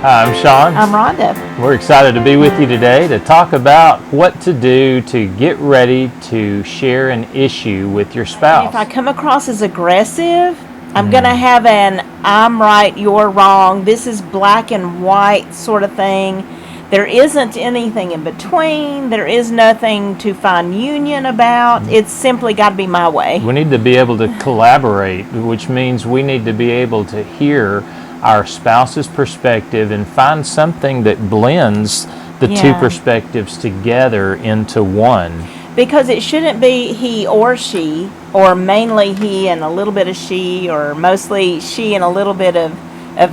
Hi, I'm Sean. I'm Rhonda. We're excited to be with you today to talk about what to do to get ready to share an issue with your spouse. If I come across as aggressive, I'm going to have an I'm right, you're wrong, this is black and white sort of thing. There isn't anything in between. There is nothing to find union about. It's simply got to be my way. We need to be able to collaborate, which means we need to be able to hear our spouse's perspective and find something that blends the two perspectives together into one. Because it shouldn't be he or she, or mainly he and a little bit of she, or mostly she and a little bit of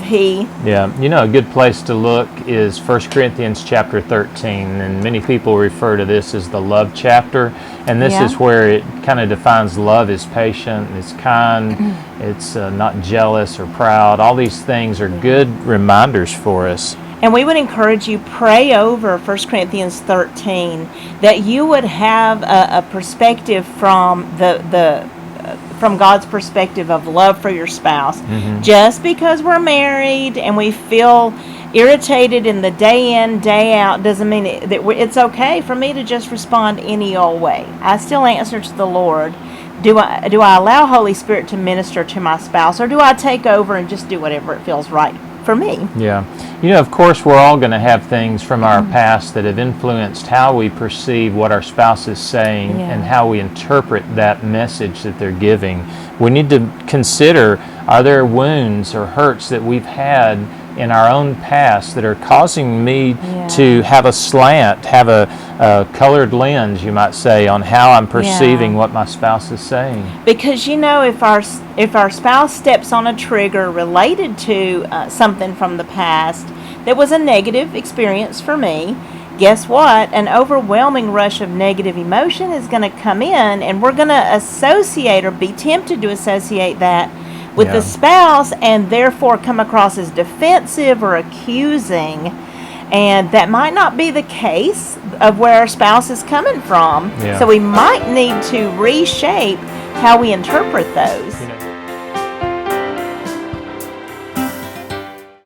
he. Yeah, you know, a good place to look is 1 Corinthians chapter 13, and many people refer to this as the love chapter, and this is where it kind of defines love as patient, it's kind, it's not jealous or proud. All these things are good reminders for us. And we would encourage you, pray over 1 Corinthians 13, that you would have a perspective from from God's perspective of love for your spouse. Just because we're married and we feel irritated in the day in, day out, doesn't mean that it's okay for me to just respond any old way. I still answer to the Lord. Do I allow Holy Spirit to minister to my spouse, or do I take over and just do whatever it feels right for me? Yeah. You know, of course, we're all going to have things from our past that have influenced how we perceive what our spouse is saying and how we interpret that message that they're giving. We need to consider, are there wounds or hurts that we've had in our own past that are causing me to have a slant, have a colored lens, you might say, on how I'm perceiving what my spouse is saying. Because, you know, if our spouse steps on a trigger related to something from the past that was a negative experience for me, guess what? An overwhelming rush of negative emotion is going to come in, and we're going to associate or be tempted to associate that with the spouse, and therefore come across as defensive or accusing. And that might not be the case of where our spouse is coming from. So we might need to reshape how we interpret those.